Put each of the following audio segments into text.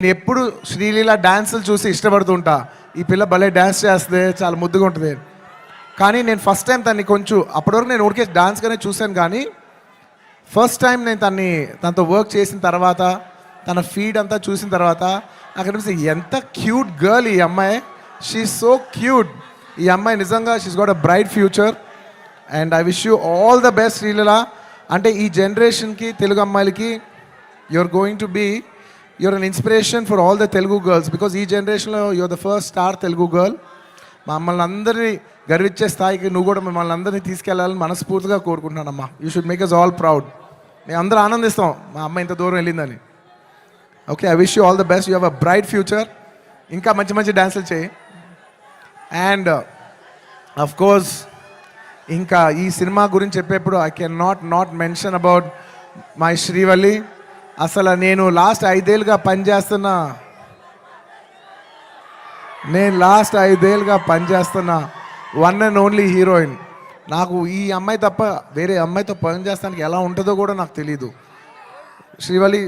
నేను ఎప్పుడు శ్రీలీల డ్యాన్సులు చూసి ఇష్టపడుతుంటా. ఈ పిల్ల భలే డ్యాన్స్ చేస్తుంది, చాలా ముద్దుగా ఉంటుంది. కానీ నేను ఫస్ట్ టైం తన్ని కొంచెం అప్పటివరకు నేను ఊరికే డాన్స్గానే చూశాను, కానీ ఫస్ట్ టైం నేను తనతో వర్క్ చేసిన తర్వాత తన ఫీడ్ అంతా చూసిన తర్వాత నాకు అనిపిస్తుంది ఎంత క్యూట్ గర్ల్ ఈ అమ్మాయి. She so cute. ఈ అమ్మాయి నిజంగా she's got a bright future and I wish you all the best Sreeleela. అంటే ఈ జనరేషన్కి తెలుగు అమ్మాయిలకి you are going to be you are an inspiration for all the Telugu girls, because ఈ జనరేషన్లో you are the first star Telugu girl. మమ్మల్ని అందరినీ గర్వించే స్థాయికి నువ్వు కూడా మిమ్మల్ని అందరినీ తీసుకెళ్లాలని మనస్ఫూర్తిగా కోరుకుంటున్నానమ్మా. You should make us all proud. మేము అందరూ ఆనందిస్తాం మా అమ్మ ఇంత దూరం వెళ్ళిందని. Okay, I wish you all the best. You have a bright future. ఇంకా మంచి మంచి డ్యాన్సులు చేయి. అండ్ అఫ్ కోర్స్ ఇంకా ఈ సినిమా గురించి చెప్పేప్పుడు I can not mention about my Srivalli. అసలు నేను లాస్ట్ 5 ఏళ్ళుగా పనిచేస్తున్న వన్ అండ్ ఓన్లీ హీరోయిన్. నాకు ఈ అమ్మాయి తప్ప వేరే అమ్మాయితో పనిచేస్తానికి ఎలా ఉంటుందో కూడా నాకు తెలీదు. Srivalli,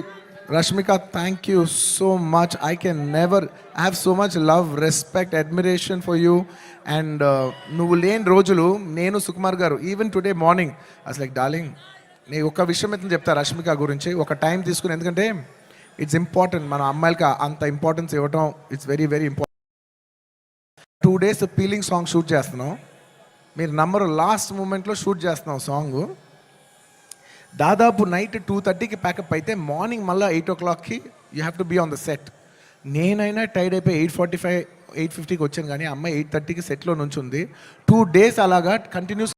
Rashmika, thank you so much. I can never have so much love, respect, admiration for you. And నువ్వు లేని రోజులు నేను, సుకుమార్ గారు, ఈవెన్ టుడే మార్నింగ్ అసలు లైక్ డార్లింగ్, నేను ఒక విషయం అయితే చెప్తా రష్మిక గురించి, ఒక టైం తీసుకుని. ఎందుకంటే ఇట్స్ ఇంపార్టెంట్, మన అమ్మాయిలకి అంత ఇంపార్టెన్స్ ఇవ్వటం it's very very important. 2 days feeling song shoot చేస్తున్నాం. మీరు నమ్మరు, లాస్ట్ మూమెంట్లో షూట్ చేస్తున్నాం సాంగ్. దాదాపు నైట్ 2:30కి ప్యాకప్ అయితే మార్నింగ్ మళ్ళీ 8 o'clockకి you have to be on the set. నేనైనా టైర్డ్ అయిపోయి 8:45, 8:50కి వచ్చాను, కానీ అమ్మాయి 8:30కి సెట్లో నుంచి ఉంది. 2 days అలాగా కంటిన్యూస్